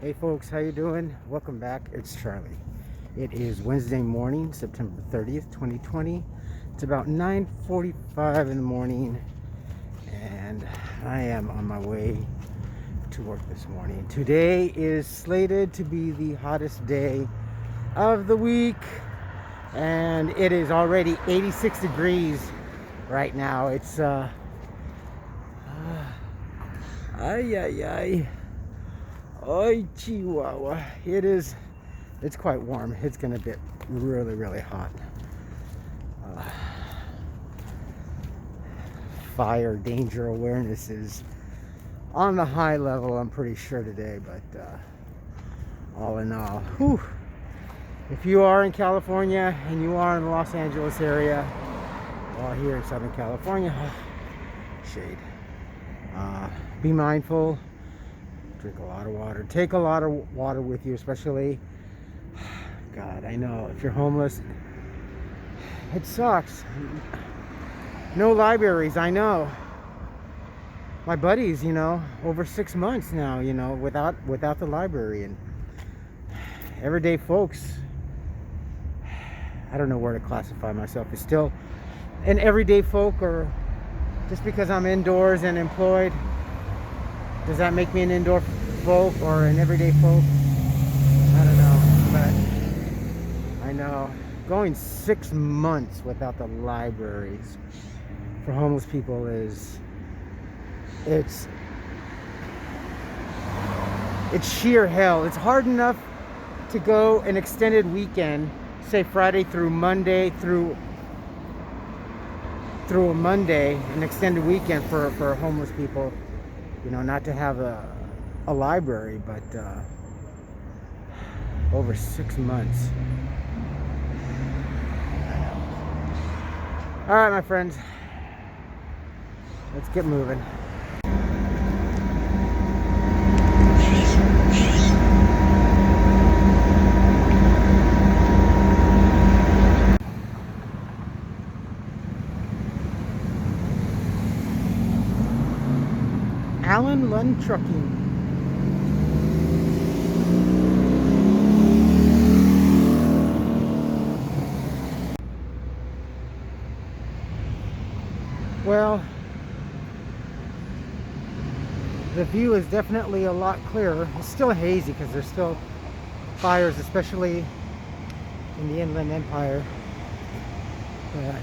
Hey folks, how you doing? Welcome back. It's Charlie. It is Wednesday morning, September 30th, 2020. It's about 9:45 in the morning, and I am on my way to work this morning. Today is slated to be the hottest day of the week, and it is already 86 degrees right now. It's oh, Chihuahua. It's quite warm. It's gonna be really hot. Fire danger awareness is on the high level, I'm pretty sure today, but all in all, whew, if you are in California and you are in the Los Angeles area, or here in Southern California, shade, be mindful. Drink a lot of water. Take a lot of water with you, especially, God, I know, if you're homeless, it sucks. No libraries, I know. My buddies, over 6 months now, without the library. And everyday folks, I don't know where to classify myself. It's still an everyday folk, or just because I'm indoors and employed, does that make me an indoor folk or an everyday folk? I don't know, but I know going 6 months without the libraries for homeless people it's sheer hell. It's hard enough to go an extended weekend, say Friday through Monday, through a Monday, an extended weekend for homeless people. Not to have a library, but over 6 months. All right, my friends, let's get moving. Allen Lund Trucking. Well, the view is definitely a lot clearer. It's still hazy because there's still fires, especially in the Inland Empire. But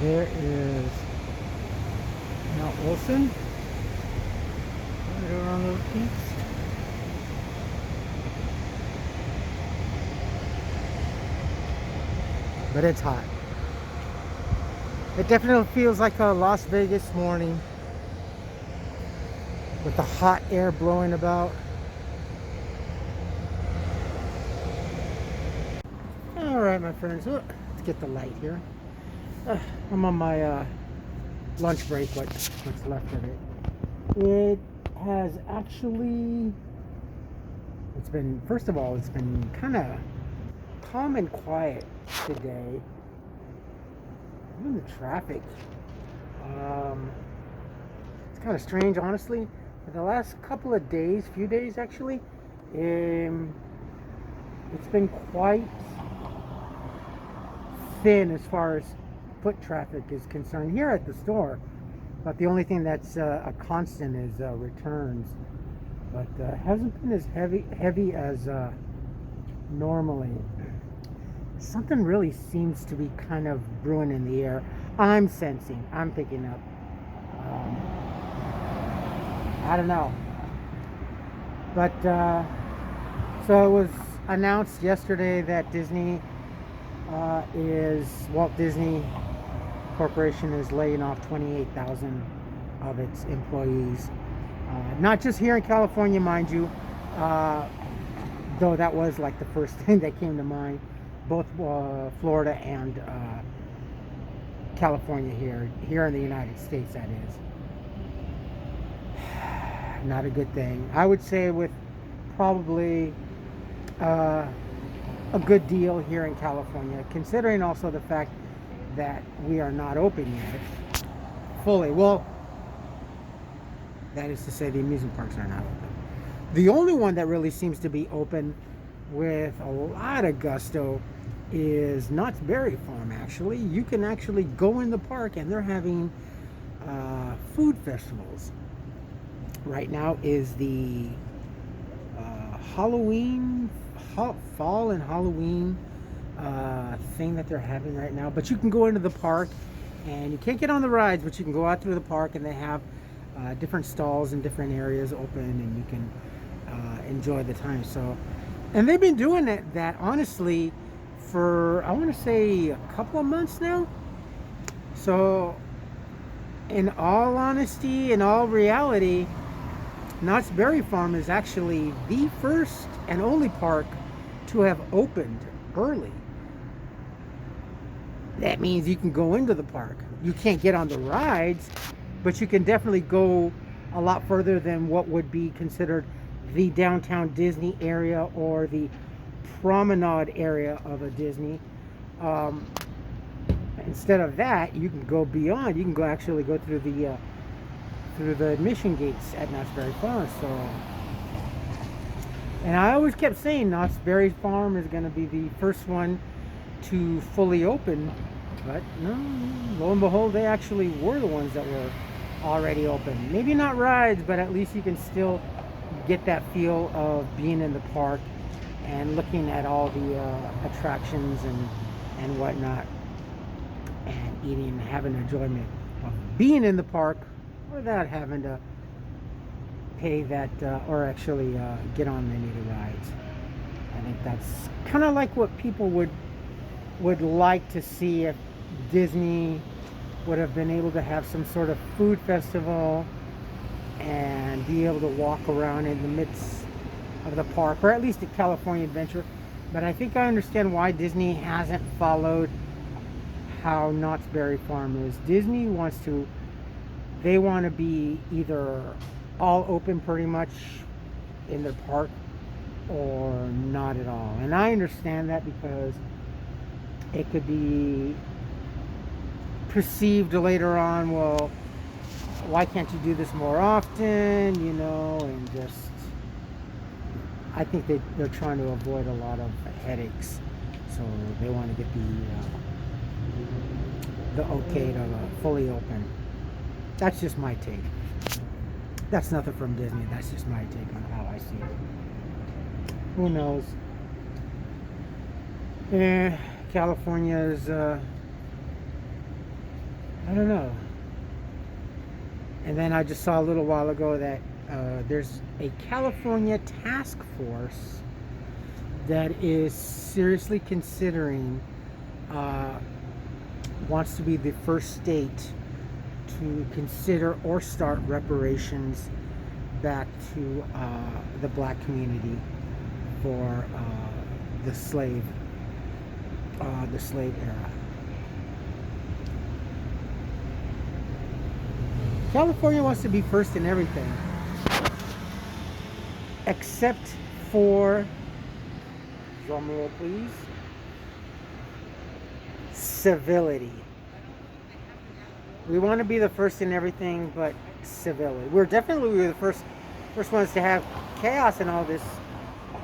there is Mount Wilson right around those peaks. But it's hot. It definitely feels like a Las Vegas morning with the hot air blowing about. All right, my friends, let's get the light here. I'm on my lunch break, what's left of it. It has actually, first of all, it's been kind of calm and quiet today. Even the traffic, it's kind of strange, honestly. For the last few days actually, it's been quite thin as far as foot traffic is concerned here at the store. But the only thing that's a constant is returns. But hasn't been as heavy as normally. Something really seems to be kind of brewing in the air. I'm picking up. I don't know. But so it was announced yesterday that Walt Disney Corporation is laying off 28,000 of its employees. Not just here in California, mind you, though that was like the first thing that came to mind. Both Florida and California here in the United States, that is. Not a good thing. I would say with probably a good deal here in California, considering also the fact that we are not open yet fully. Well, that is to say the amusement parks are not open. The only one that really seems to be open with a lot of gusto is Knott's Berry Farm. Actually, you can actually go in the park and they're having food festivals. Right now is the Halloween, fall and Halloween thing that they're having right now. But you can go into the park and you can't get on the rides, but you can go out through the park and they have different stalls in different areas open, and you can enjoy the time. So, and they've been doing that honestly for, I want to say, a couple of months now. So in all honesty, in all reality, Knott's Berry Farm is actually the first and only park to have opened early. That means you can go into the park. You can't get on the rides, but you can definitely go a lot further than what would be considered the downtown Disney area or the promenade area of a Disney. Instead of that, you can go beyond. You can go actually go through the admission gates at Knott's Berry Farm. So, and I always kept saying Knott's Berry Farm is going to be the first one to fully open, but no, lo and behold, they actually were the ones that were already open. Maybe not rides, but at least you can still get that feel of being in the park and looking at all the attractions and whatnot, and eating and having enjoyment of being in the park without having to pay that or actually get on any of the rides. I think that's kind of like what people would like to see if Disney would have been able to have some sort of food festival and be able to walk around in the midst of the park, or at least at California Adventure. But I think I understand why Disney hasn't followed how Knott's Berry Farm is. Disney wants to, they want to be either all open pretty much in their park or not at all. And I understand that because it could be perceived later on, well, why can't you do this more often, you know, and just, I think they're trying to avoid a lot of headaches, so they want to get the okay to fully open. That's just my take. That's nothing from Disney, that's just my take on how I see it. Who knows? California's I don't know. And then I just saw a little while ago that there's a California task force that is seriously considering, wants to be the first state to consider or start reparations back to the black community for the slave era. California wants to be first in everything, except for, drum roll please, civility. We want to be the first in everything, but civility. We're definitely the first ones to have chaos in all this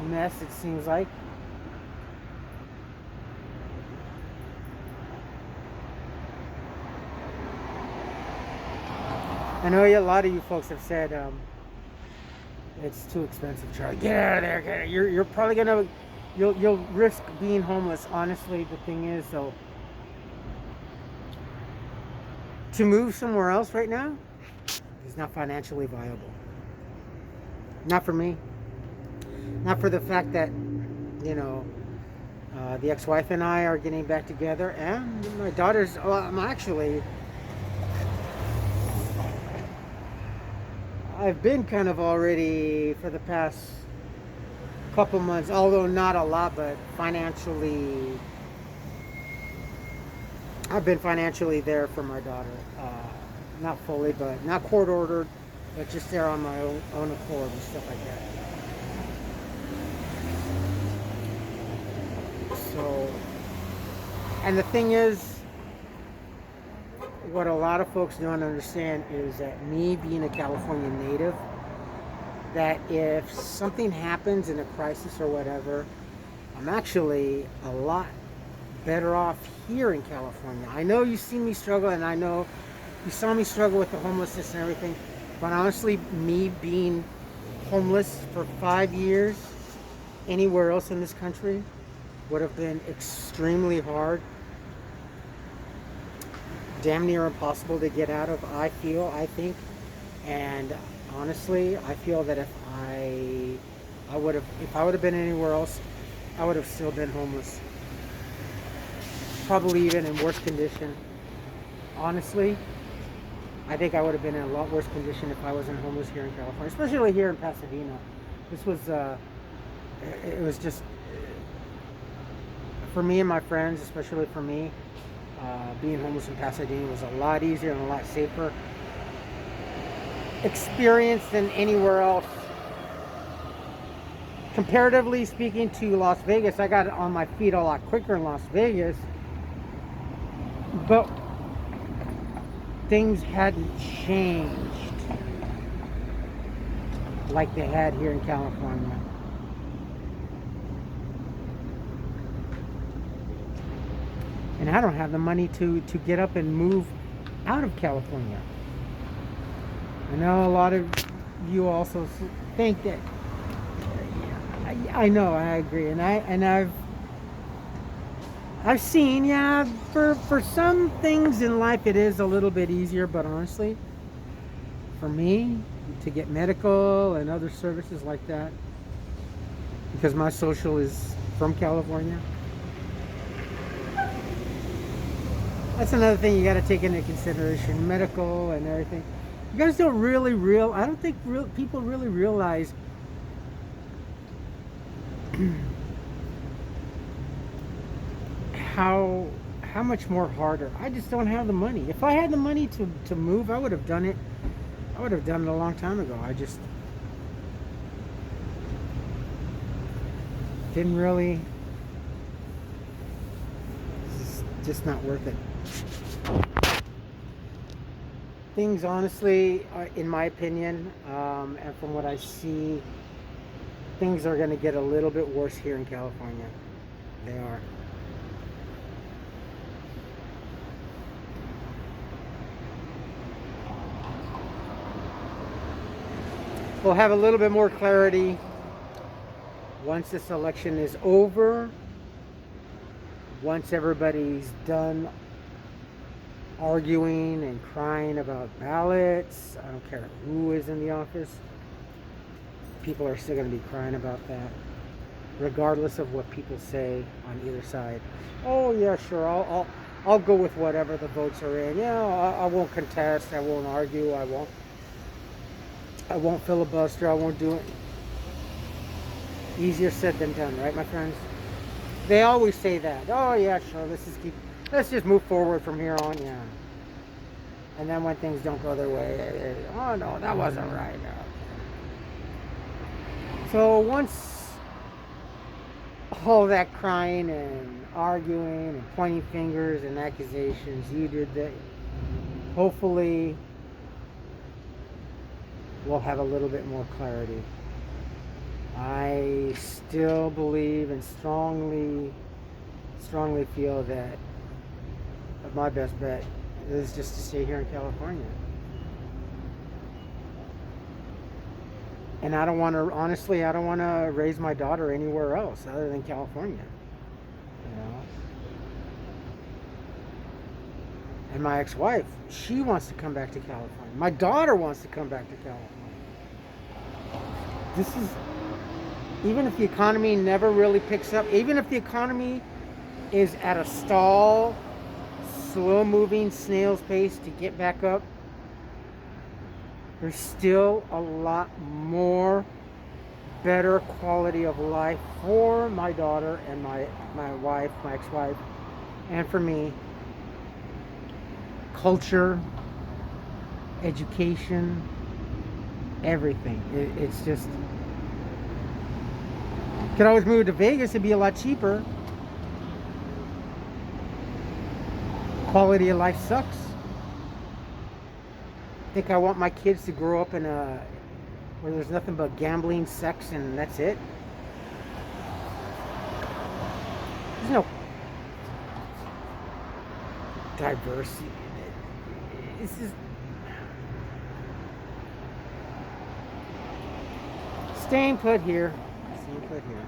mess, it seems like. I know a lot of you folks have said it's too expensive, Charlie. Get out of there. Get out. You're probably gonna, you'll risk being homeless. Honestly, the thing is, though, to move somewhere else right now is not financially viable. Not for me. Not for the fact that, you know, the ex-wife and I are getting back together, and my daughter's. Well, I'm actually. I've been kind of already for the past couple months, although not a lot, but financially, I've been financially there for my daughter. Not fully, but not court ordered, but just there on my own accord and stuff like that. So, and the thing is, what a lot of folks don't understand is that me being a California native, that if something happens in a crisis or whatever, I'm actually a lot better off here in California. I know you see me struggle, and I know you saw me struggle with the homelessness and everything, but honestly, me being homeless for 5 years anywhere else in this country would have been extremely hard, damn near impossible to get out of, I think. And honestly, I feel that if I would have been anywhere else, I would have still been homeless, probably even in worse condition. Honestly, I think I would have been in a lot worse condition if I wasn't homeless here in California, especially here in Pasadena. This was, it was just, for me and my friends, especially for me, being homeless in Pasadena was a lot easier and a lot safer experience than anywhere else. Comparatively speaking to Las Vegas, I got on my feet a lot quicker in Las Vegas, but things hadn't changed like they had here in California. And I don't have the money to get up and move out of California. I know a lot of you also think that. I know, I agree, and I've seen, yeah, for some things in life it is a little bit easier, but honestly, for me to get medical and other services like that, because my social is from California, that's another thing you got to take into consideration, medical and everything. You guys don't really I don't think people really realize how much more harder. I just don't have the money. If I had the money to move, I would have done it. I would have done it a long time ago. I just didn't really. It's just not worth it. Things, honestly, in my opinion, and from what I see, things are going to get a little bit worse here in California. They are. We'll have a little bit more clarity once this election is over, once everybody's done arguing and crying about ballots. I don't care who is in the office. People are still going to be crying about that, regardless of what people say on either side. Oh yeah, sure, I'll go with whatever the votes are in. Yeah, I won't contest. I won't argue. I won't filibuster. I won't do it. Easier said than done, right, my friends? They always say that. Oh yeah, sure. Let's just move forward from here on. Yeah. And then when things don't go their way, oh no, that wasn't right. So once all that crying and arguing and pointing fingers and accusations, you did that, hopefully we'll have a little bit more clarity. I still believe and strongly feel that my best bet is just to stay here in California. And I don't want to raise my daughter anywhere else other than California. You know? And my ex-wife, she wants to come back to California. My daughter wants to come back to California. This is, even if the economy never really picks up, even if the economy is at a stall, slow-moving snail's pace to get back up, there's still a lot more better quality of life for my daughter and my wife, my ex-wife, and for me. Culture, education, everything. It's just, could always move to Vegas. It'd be a lot cheaper. Quality of life sucks. I think I want my kids to grow up in where there's nothing but gambling, sex, and that's it. There's no diversity. This is staying put here. Staying put here.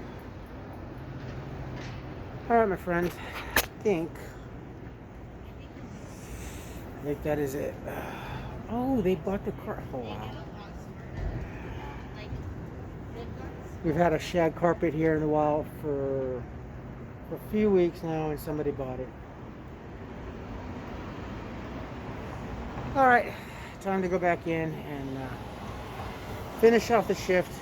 All right, my friends. I think that is it. Oh, they bought the car. Oh, wow. We've had a shag carpet here in a while for a few weeks now, and somebody bought it. All right, time to go back in and finish off the shift.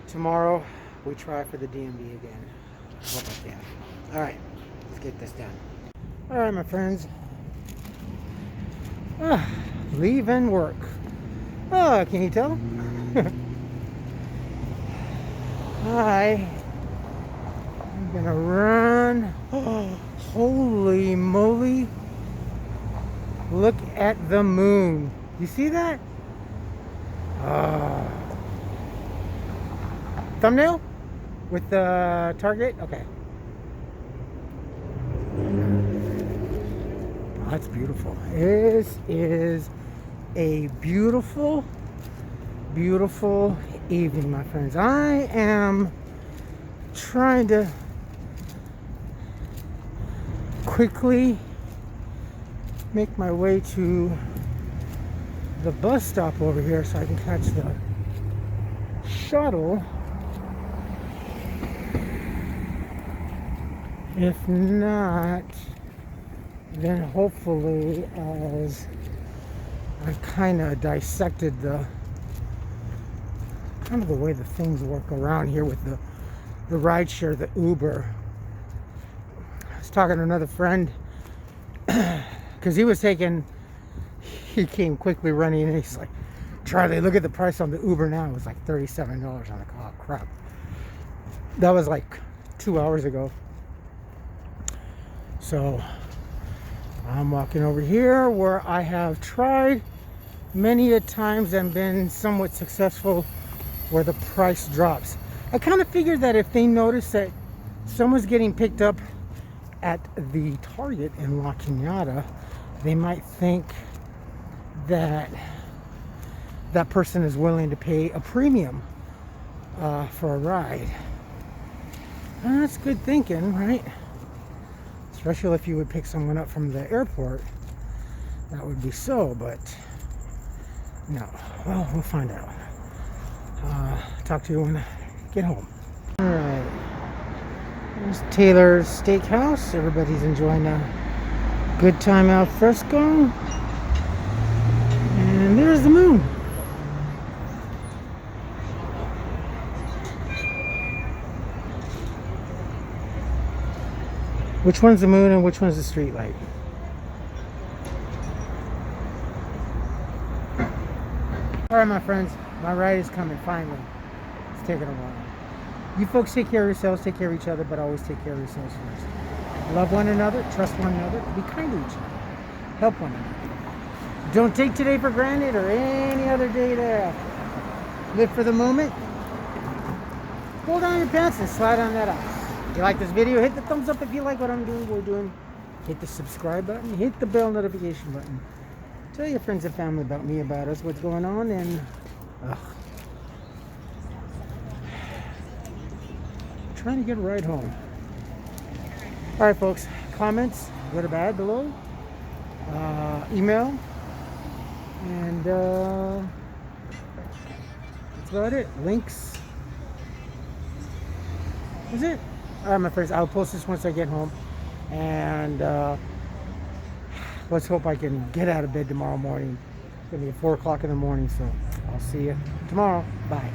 Tomorrow, we try for the DMV again. I hope I can. All right, let's get this done. All right, my friends. Leaving work. Oh, can you tell? I'm gonna run. Oh, holy moly. Look at the moon. You see that? Thumbnail? With the target? Okay. That's beautiful. This is a beautiful, beautiful evening, my friends. I am trying to quickly make my way to the bus stop over here so I can catch the shuttle. If not, then hopefully, as I kind of dissected the way the things work around here with the rideshare, the Uber. I was talking to another friend because he came quickly running and he's like, Charlie, look at the price on the Uber now. It was like $37. I'm like, oh crap. That was like 2 hours ago. So I'm walking over here where I have tried many a times and been somewhat successful where the price drops. I kind of figured that if they notice that someone's getting picked up at the Target in La Cañada, they might think that that person is willing to pay a premium for a ride. And that's good thinking, right? Especially if you would pick someone up from the airport, that would be so, but no. Well, we'll find out. Talk to you when I get home. All right. There's Taylor's Steakhouse. Everybody's enjoying a good time al fresco. And there's the moon. Which one's the moon and which one's the street light? Alright, my friends, my ride is coming finally. It's taking a while. You folks take care of yourselves, take care of each other, but always take care of yourselves first. Love one another, trust one another, be kind to each other, help one another. Don't take today for granted or any other day thereafter. Live for the moment. Pull down your pants and slide on that ice. If you like this video, hit the thumbs up if you like what I'm doing, we're doing. Hit the subscribe button, hit the bell notification button. Tell your friends and family about me, about us, what's going on, and trying to get a ride home. All right, folks, comments, good or bad, below. Email. And that's about it. Links. That's it. All right, my friends, I'll post this once I get home. And let's hope I can get out of bed tomorrow morning. It's going to be 4 o'clock in the morning, so I'll see you tomorrow. Bye.